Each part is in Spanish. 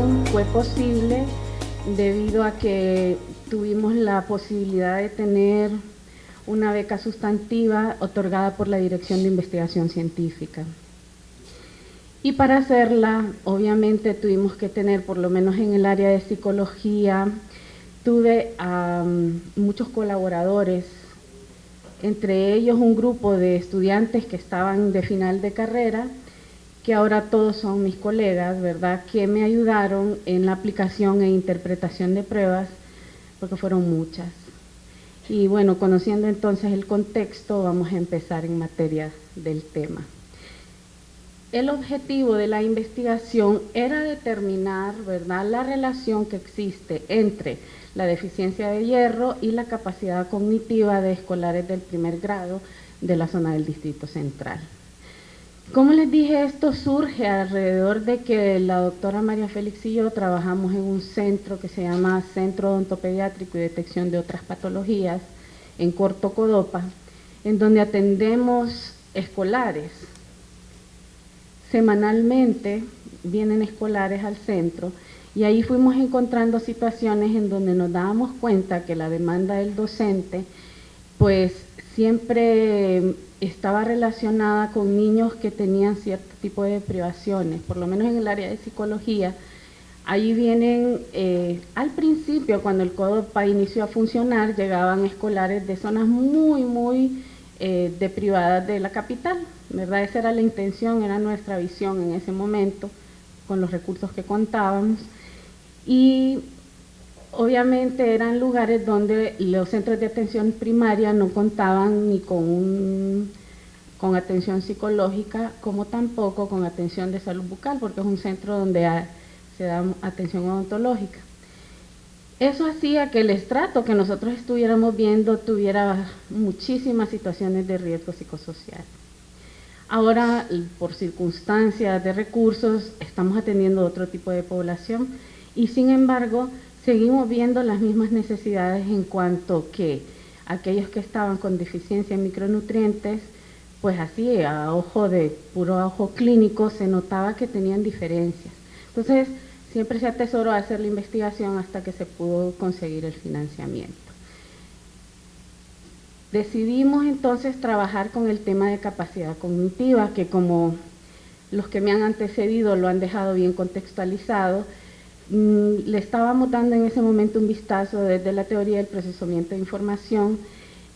investigación fue posible debido a que tuvimos la posibilidad de tener una beca sustantiva otorgada por la Dirección de Investigación Científica. Y para hacerla, obviamente tuvimos que tener, por lo menos en el área de psicología, tuve a muchos colaboradores, entre ellos un grupo de estudiantes que estaban de final de carrera, que ahora todos son mis colegas, ¿verdad?, que me ayudaron en la aplicación e interpretación de pruebas, porque fueron muchas. Y bueno, conociendo entonces el contexto, vamos a empezar en materia del tema. El objetivo de la investigación era determinar, ¿verdad?, la relación que existe entre la deficiencia de hierro y la capacidad cognitiva de escolares del primer grado de la zona del Distrito Central. Como les dije, esto surge alrededor de que la doctora María Félix y yo trabajamos en un centro que se llama Centro Odontopediátrico y Detección de Otras Patologías, en Corto Codopa, en donde atendemos escolares. Semanalmente vienen escolares al centro y ahí fuimos encontrando situaciones en donde nos dábamos cuenta que la demanda del docente pues siempre estaba relacionada con niños que tenían cierto tipo de privaciones, por lo menos en el área de psicología. Ahí vienen, al principio, cuando el CODOPA inició a funcionar, llegaban escolares de zonas muy deprivadas de la capital, ¿verdad? Esa era la intención, era nuestra visión en ese momento, con los recursos que contábamos. Y obviamente eran lugares donde los centros de atención primaria no contaban ni con atención psicológica, como tampoco con atención de salud bucal, porque es un centro donde se da atención odontológica. Eso hacía que el estrato que nosotros estuviéramos viendo tuviera muchísimas situaciones de riesgo psicosocial. Ahora, por circunstancias de recursos, estamos atendiendo otro tipo de población y sin embargo, seguimos viendo las mismas necesidades en cuanto que aquellos que estaban con deficiencia en micronutrientes, pues así a puro ojo clínico se notaba que tenían diferencias. Entonces, siempre se atesoró a hacer la investigación hasta que se pudo conseguir el financiamiento. Decidimos entonces trabajar con el tema de capacidad cognitiva, que como los que me han antecedido lo han dejado bien contextualizado, le estábamos dando en ese momento un vistazo desde la teoría del procesamiento de información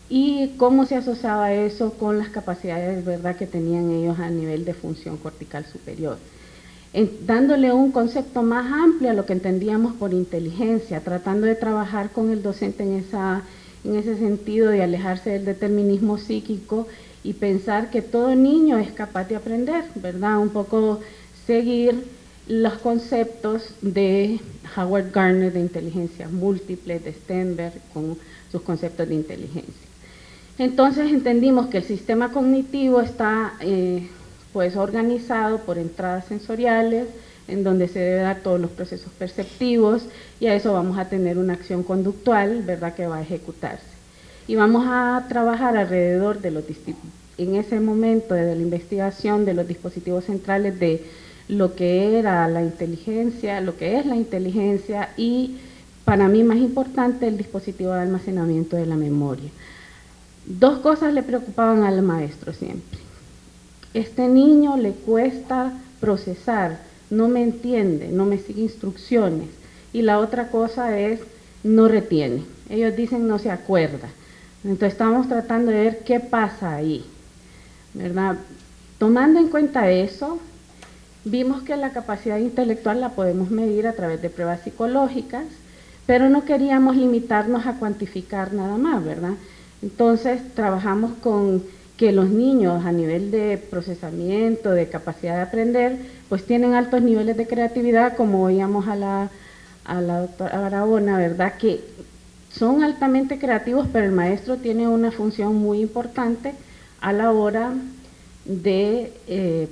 y cómo se asociaba eso con las capacidades, ¿verdad?, que tenían ellos a nivel de función cortical superior. Dándole un concepto más amplio a lo que entendíamos por inteligencia, tratando de trabajar con el docente en ese sentido de alejarse del determinismo psíquico y pensar que todo niño es capaz de aprender, ¿verdad? Un poco seguir los conceptos de Howard Gardner de inteligencia múltiple, de Stenberg, con sus conceptos de inteligencia. Entonces entendimos que el sistema cognitivo está pues organizado por entradas sensoriales, en donde se debe dar todos los procesos perceptivos, y a eso vamos a tener una acción conductual, ¿verdad?, que va a ejecutarse. Y vamos a trabajar alrededor de en ese momento de la investigación de los dispositivos centrales de lo que era la inteligencia, lo que es la inteligencia y, para mí más importante, el dispositivo de almacenamiento de la memoria. Dos cosas le preocupaban al maestro siempre. Este niño le cuesta procesar, no me entiende, no me sigue instrucciones. Y la otra cosa es, no retiene. Ellos dicen no se acuerda. Entonces estamos tratando de ver qué pasa ahí, ¿verdad? Tomando en cuenta eso, vimos que la capacidad intelectual la podemos medir a través de pruebas psicológicas, pero no queríamos limitarnos a cuantificar nada más, ¿verdad? Entonces trabajamos con que los niños a nivel de procesamiento, de capacidad de aprender, pues tienen altos niveles de creatividad, como oíamos a la doctora Barahona, ¿verdad?, que son altamente creativos, pero el maestro tiene una función muy importante a la hora de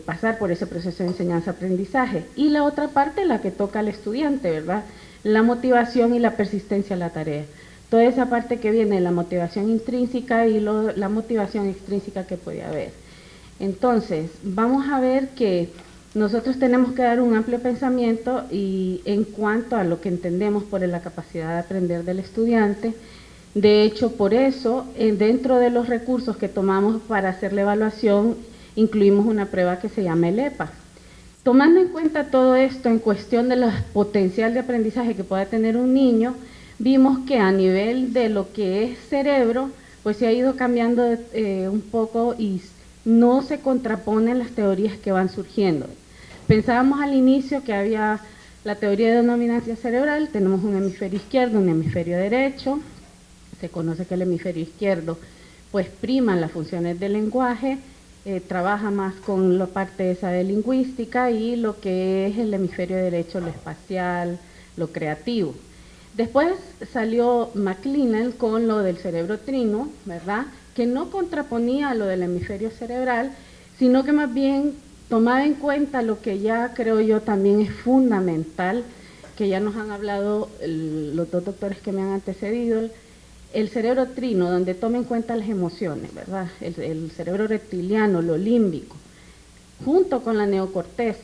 pasar por ese proceso de enseñanza-aprendizaje. Y la otra parte, la que toca al estudiante, ¿verdad?, la motivación y la persistencia a la tarea. Toda esa parte que viene de la motivación intrínseca y la motivación extrínseca que puede haber. Entonces, vamos a ver que Nosotros tenemos que dar un amplio pensamiento y en cuanto a lo que entendemos por la capacidad de aprender del estudiante. De hecho, por eso, dentro de los recursos que tomamos para hacer la evaluación, incluimos una prueba que se llama el EPA. Tomando en cuenta todo esto en cuestión del potencial de aprendizaje que pueda tener un niño, vimos que a nivel de lo que es cerebro, pues se ha ido cambiando un poco y no se contraponen las teorías que van surgiendo. Pensábamos al inicio que había la teoría de dominancia cerebral, tenemos un hemisferio izquierdo, un hemisferio derecho, se conoce que el hemisferio izquierdo pues prima las funciones del lenguaje, trabaja más con la parte esa de lingüística y lo que es el hemisferio derecho, lo espacial, lo creativo. Después salió McLennan con lo del cerebro trino, ¿verdad?, que no contraponía a lo del hemisferio cerebral, sino que más bien tomaba en cuenta lo que ya creo yo también es fundamental, que ya nos han hablado los dos doctores que me han antecedido, el cerebro trino, donde toma en cuenta las emociones, ¿verdad?, el cerebro reptiliano, lo límbico, junto con la neocorteza.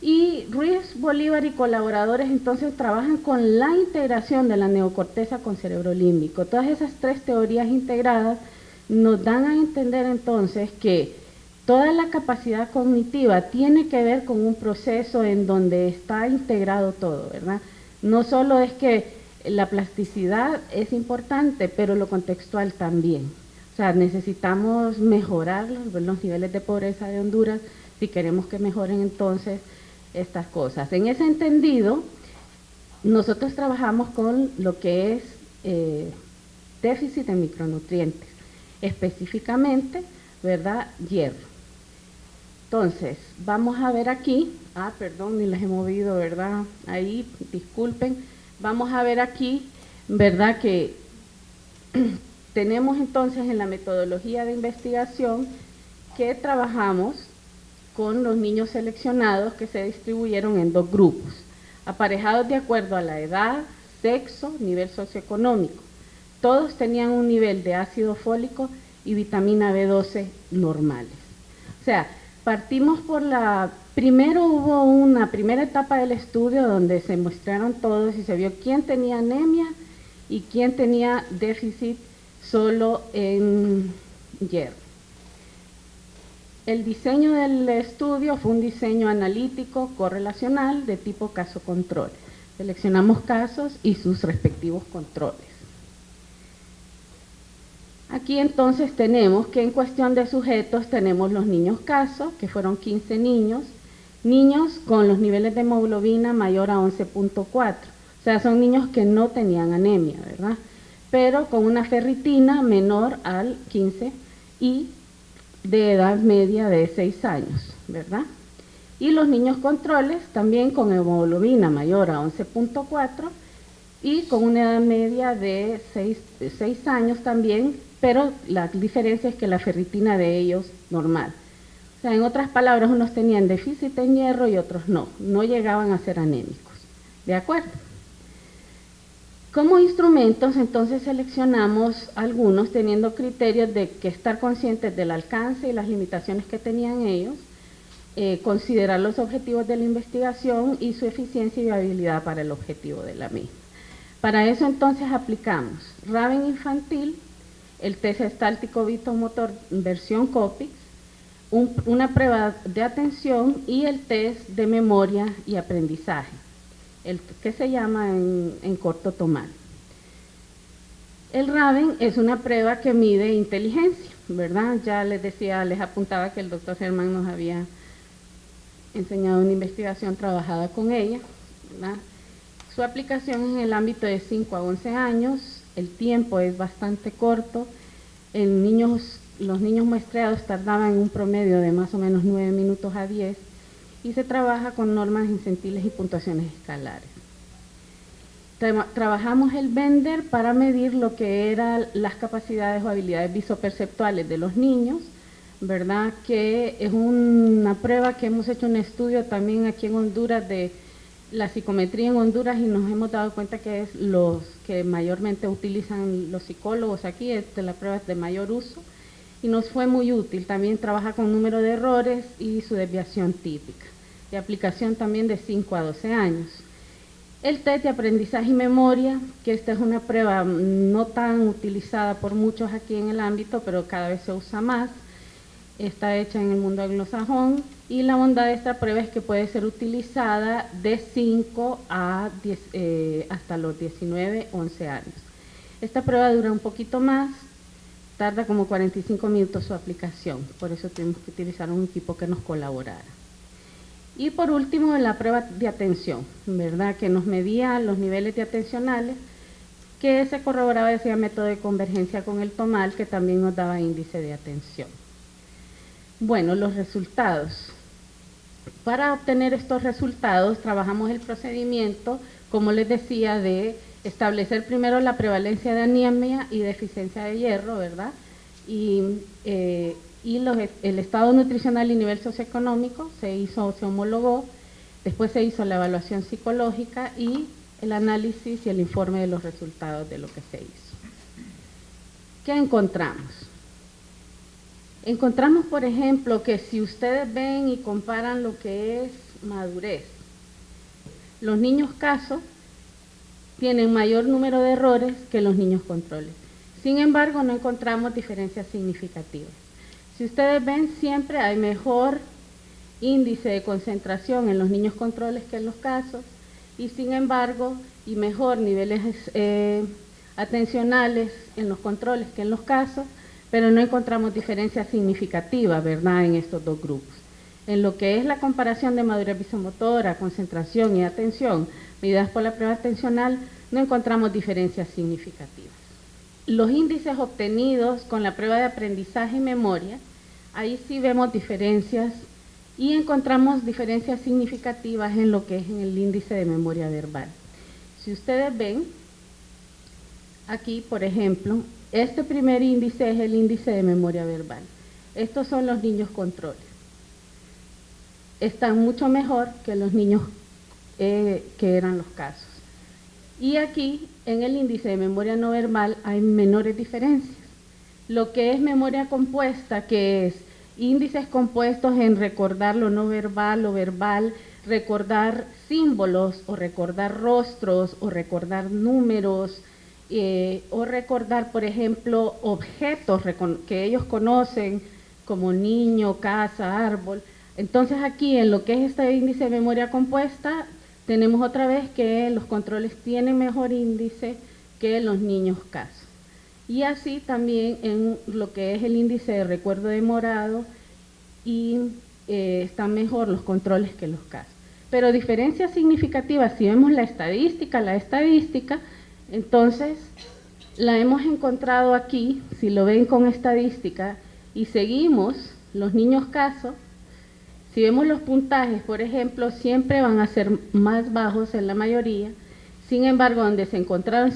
Y Ruiz, Bolívar y colaboradores entonces trabajan con la integración de la neocorteza con cerebro límbico. Todas esas tres teorías integradas nos dan a entender entonces que toda la capacidad cognitiva tiene que ver con un proceso en donde está integrado todo, ¿verdad? No solo es que la plasticidad es importante, pero lo contextual también. O sea, necesitamos mejorar los niveles de pobreza de Honduras si queremos que mejoren entonces estas cosas. En ese entendido, nosotros trabajamos con lo que es déficit de micronutrientes, específicamente, ¿verdad?, hierro. Entonces, vamos a ver aquí, perdón, ni las he movido, ¿verdad?, ahí, disculpen, vamos a ver aquí, ¿verdad?, que tenemos entonces en la metodología de investigación que trabajamos con los niños seleccionados que se distribuyeron en dos grupos, aparejados de acuerdo a la edad, sexo, nivel socioeconómico. Todos tenían un nivel de ácido fólico y vitamina B12 normales. O sea, partimos por primero hubo una primera etapa del estudio donde se mostraron todos y se vio quién tenía anemia y quién tenía déficit solo en hierro. El diseño del estudio fue un diseño analítico correlacional de tipo caso-control. Seleccionamos casos y sus respectivos controles. Aquí entonces tenemos que en cuestión de sujetos tenemos los niños caso, que fueron 15 niños con los niveles de hemoglobina mayor a 11.4. O sea, son niños que no tenían anemia, ¿verdad?, pero con una ferritina menor al 15 y de edad media de 6 años, ¿verdad? Y los niños controles también con hemoglobina mayor a 11.4 y con una edad media de 6 años también, pero la diferencia es que la ferritina de ellos normal. O sea, en otras palabras, unos tenían déficit en hierro y otros no llegaban a ser anémicos, ¿de acuerdo? Como instrumentos, entonces seleccionamos algunos teniendo criterios de que estar conscientes del alcance y las limitaciones que tenían ellos, considerar los objetivos de la investigación y su eficiencia y viabilidad para el objetivo de la misma. Para eso entonces aplicamos Raven infantil, el test estáltico vitomotor versión COPIX, una prueba de atención y el test de memoria y aprendizaje, el que se llama en corto TOMAL. El Raven es una prueba que mide inteligencia, ¿verdad? Ya les decía, les apuntaba que el doctor Germán nos había enseñado una investigación trabajada con ella, ¿verdad? Su aplicación en el ámbito de 5 a 11 años, el tiempo es bastante corto, los niños muestreados tardaban en un promedio de más o menos 9 minutos a 10 y se trabaja con normas incentiles y puntuaciones escalares. Trabajamos el Bender para medir lo que eran las capacidades o habilidades visoperceptuales de los niños, ¿verdad? Que es una prueba que hemos hecho un estudio también aquí en Honduras de la psicometría en Honduras y nos hemos dado cuenta que es los que mayormente utilizan los psicólogos aquí, la prueba es de mayor uso y nos fue muy útil. También trabaja con número de errores y su desviación típica. De aplicación también de 5 a 12 años. El test de aprendizaje y memoria, que esta es una prueba no tan utilizada por muchos aquí en el ámbito, pero cada vez se usa más. Está hecha en el mundo anglosajón y la bondad de esta prueba es que puede ser utilizada de 5 a 10, hasta los 19, 11 años. Esta prueba dura un poquito más, tarda como 45 minutos su aplicación, por eso tuvimos que utilizar un equipo que nos colaborara. Y por último, la prueba de atención, ¿verdad? Que nos medía los niveles de atencionales, que se corroboraba ese método de convergencia con el TOMAL, que también nos daba índice de atención. Bueno, los resultados. Para obtener estos resultados, trabajamos el procedimiento, como les decía, de establecer primero la prevalencia de anemia y deficiencia de hierro, ¿verdad? Y el estado nutricional y nivel socioeconómico se homologó, después se hizo la evaluación psicológica y el análisis y el informe de los resultados de lo que se hizo. ¿Qué encontramos? Encontramos, por ejemplo, que si ustedes ven y comparan lo que es madurez, los niños caso tienen mayor número de errores que los niños controles. Sin embargo, no encontramos diferencias significativas. Si ustedes ven, siempre hay mejor índice de concentración en los niños controles que en los casos, y sin embargo, y mejor niveles atencionales en los controles que en los casos, pero no encontramos diferencias significativas, ¿verdad?, en estos dos grupos. En lo que es la comparación de madurez visomotora, concentración y atención, medidas por la prueba atencional, no encontramos diferencias significativas. Los índices obtenidos con la prueba de aprendizaje y memoria, ahí sí vemos diferencias y encontramos diferencias significativas en lo que es en el índice de memoria verbal. Si ustedes ven, aquí, por ejemplo, este primer índice es el índice de memoria verbal. Estos son los niños controles. Están mucho mejor que los niños que eran los casos. Y aquí, en el índice de memoria no verbal, hay menores diferencias. Lo que es memoria compuesta, que es índices compuestos en recordar lo no verbal, lo verbal, recordar símbolos o recordar rostros o recordar números, o recordar, por ejemplo, objetos que ellos conocen como niño, casa, árbol. Entonces aquí en lo que es este índice de memoria compuesta, tenemos otra vez que los controles tienen mejor índice que los niños casos. Y así también en lo que es el índice de recuerdo demorado, y están mejor los controles que los casos. Pero diferencias significativas, si vemos la estadística, entonces la hemos encontrado aquí, si lo ven con estadística, y seguimos los niños casos, si vemos los puntajes, por ejemplo, siempre van a ser más bajos en la mayoría. Sin embargo, donde se encontraron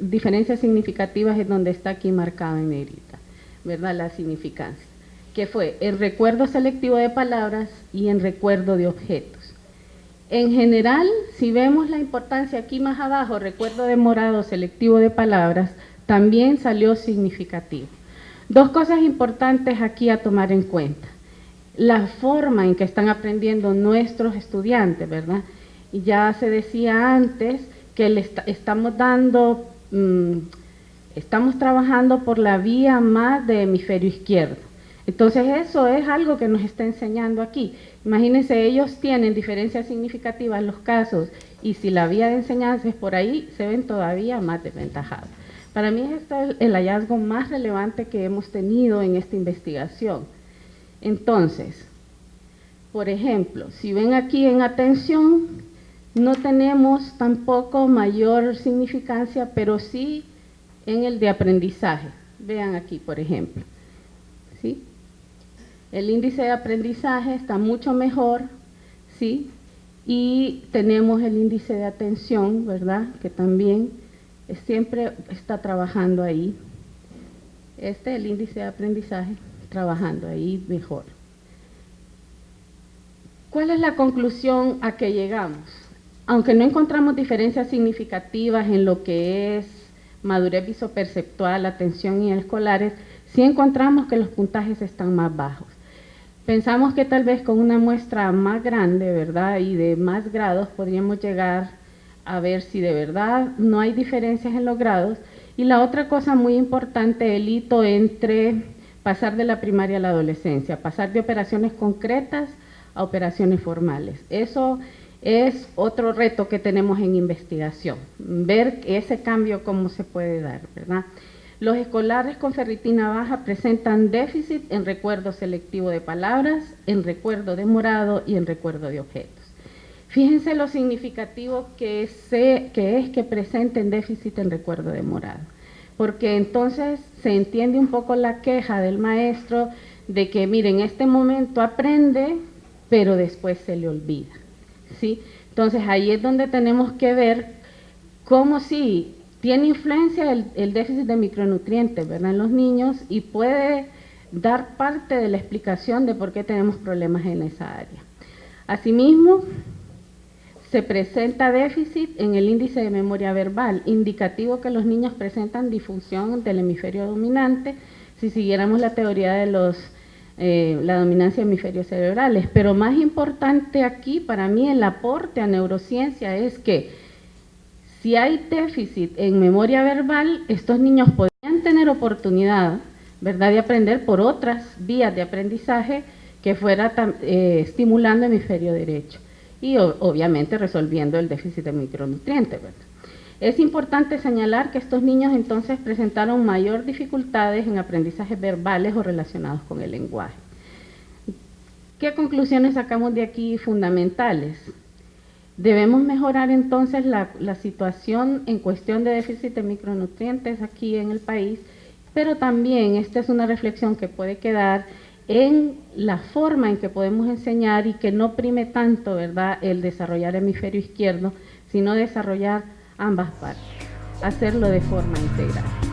diferencias significativas es donde está aquí marcado en negrita, ¿verdad? La significancia, que fue en recuerdo selectivo de palabras y en recuerdo de objetos. En general, si vemos la importancia aquí más abajo, recuerdo demorado selectivo de palabras, también salió significativo. Dos cosas importantes aquí a tomar en cuenta. La forma en que están aprendiendo nuestros estudiantes, ¿verdad? Y ya se decía antes que estamos trabajando por la vía más de hemisferio izquierdo. Entonces eso es algo que nos está enseñando aquí. Imagínense, ellos tienen diferencias significativas en los casos y si la vía de enseñanza es por ahí, se ven todavía más desventajados. Para mí este es el hallazgo más relevante que hemos tenido en esta investigación. Entonces, por ejemplo, si ven aquí en atención, no tenemos tampoco mayor significancia, pero sí en el de aprendizaje. Vean aquí, por ejemplo. ¿Sí? El índice de aprendizaje está mucho mejor, ¿sí? Y tenemos el índice de atención, ¿verdad? Que también siempre está trabajando ahí. El índice de aprendizaje, trabajando ahí mejor. ¿Cuál es la conclusión a que llegamos? Aunque no encontramos diferencias significativas en lo que es madurez visoperceptual, atención y escolares, sí encontramos que los puntajes están más bajos. Pensamos que tal vez con una muestra más grande, ¿verdad?, y de más grados podríamos llegar a ver si de verdad no hay diferencias en los grados. Y la otra cosa muy importante, el hito entre pasar de la primaria a la adolescencia, pasar de operaciones concretas a operaciones formales. Eso es otro reto que tenemos en investigación, ver ese cambio cómo se puede dar, ¿verdad? Los escolares con ferritina baja presentan déficit en recuerdo selectivo de palabras, en recuerdo de morado y en recuerdo de objetos. Fíjense lo significativo que es que presenten déficit en recuerdo de morado, porque entonces se entiende un poco la queja del maestro de que, miren, en este momento aprende, pero después se le olvida, ¿sí? Entonces ahí es donde tenemos que ver cómo sí tiene influencia el déficit de micronutrientes, ¿verdad?, en los niños, y puede dar parte de la explicación de por qué tenemos problemas en esa área. Asimismo, se presenta déficit en el índice de memoria verbal, indicativo que los niños presentan disfunción del hemisferio dominante, si siguiéramos la teoría de la dominancia de hemisferios cerebrales. Pero más importante aquí, para mí, el aporte a neurociencia es que si hay déficit en memoria verbal, estos niños podrían tener oportunidad, ¿verdad?, de aprender por otras vías de aprendizaje que fuera estimulando el hemisferio derecho y obviamente resolviendo el déficit de micronutrientes, ¿verdad? Es importante señalar que estos niños entonces presentaron mayor dificultades en aprendizajes verbales o relacionados con el lenguaje. ¿Qué conclusiones sacamos de aquí fundamentales? Debemos mejorar entonces la situación en cuestión de déficit de micronutrientes aquí en el país, pero también esta es una reflexión que puede quedar en la forma en que podemos enseñar y que no prime tanto, ¿verdad?, el desarrollar el hemisferio izquierdo, sino desarrollar ambas partes, hacerlo de forma integral.